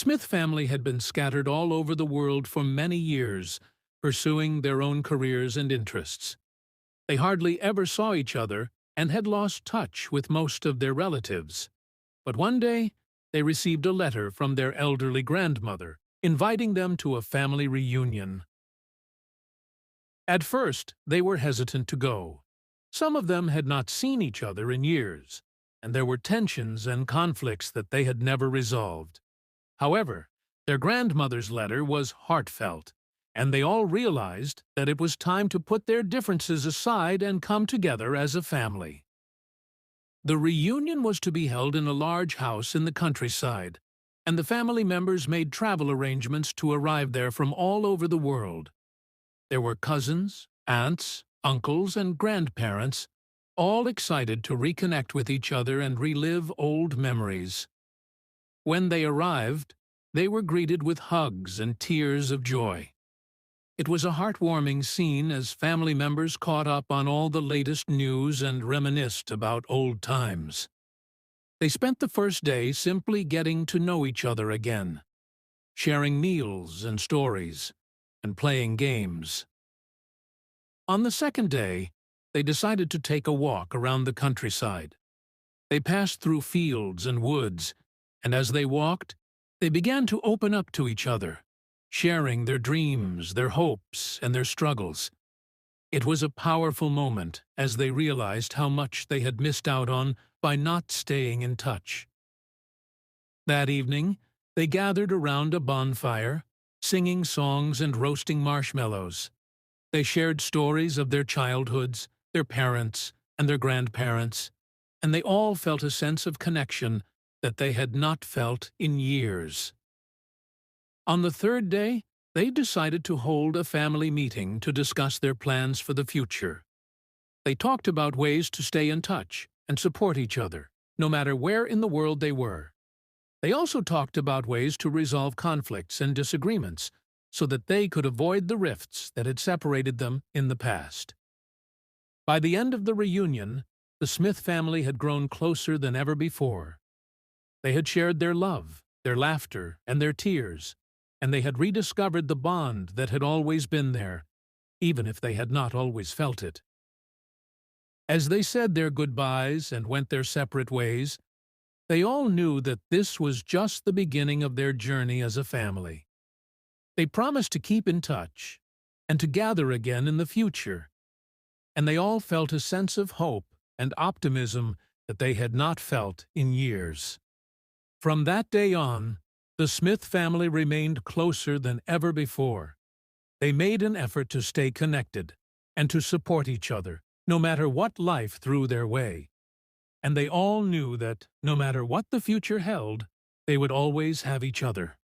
Smith family had been scattered all over the world for many years, pursuing their own careers and interests. They hardly ever saw each other and had lost touch with most of their relatives. But one day, they received a letter from their elderly grandmother, inviting them to a family reunion. At first, they were hesitant to go. Some of them had not seen each other in years, and there were tensions and conflicts that they had never resolved. However, their grandmother's letter was heartfelt, and they all realized that it was time to put their differences aside and come together as a family. The reunion was to be held in a large house in the countryside, and the family members made travel arrangements to arrive there from all over the world. There were cousins, aunts, uncles, and grandparents, all excited to reconnect with each other and relive old memories. When they arrived, they were greeted with hugs and tears of joy. It was a heartwarming scene as family members caught up on all the latest news and reminisced about old times. They spent the first day simply getting to know each other again, sharing meals and stories, and playing games. On the second day, they decided to take a walk around the countryside. They passed through fields and woods, and as they walked, they began to open up to each other, sharing their dreams, their hopes, and their struggles. It was a powerful moment as they realized how much they had missed out on by not staying in touch. That evening, they gathered around a bonfire, singing songs and roasting marshmallows. They shared stories of their childhoods, their parents, and their grandparents, and they all felt a sense of connection that they had not felt in years. On the third day, they decided to hold a family meeting to discuss their plans for the future. They talked about ways to stay in touch and support each other, no matter where in the world they were. They also talked about ways to resolve conflicts and disagreements so that they could avoid the rifts that had separated them in the past. By the end of the reunion, the Smith family had grown closer than ever before. They had shared their love, their laughter, and their tears, and they had rediscovered the bond that had always been there, even if they had not always felt it. As they said their goodbyes and went their separate ways, they all knew that this was just the beginning of their journey as a family. They promised to keep in touch and to gather again in the future, and they all felt a sense of hope and optimism that they had not felt in years. From that day on, the Smith family remained closer than ever before. They made an effort to stay connected and to support each other, no matter what life threw their way. And they all knew that, no matter what the future held, they would always have each other.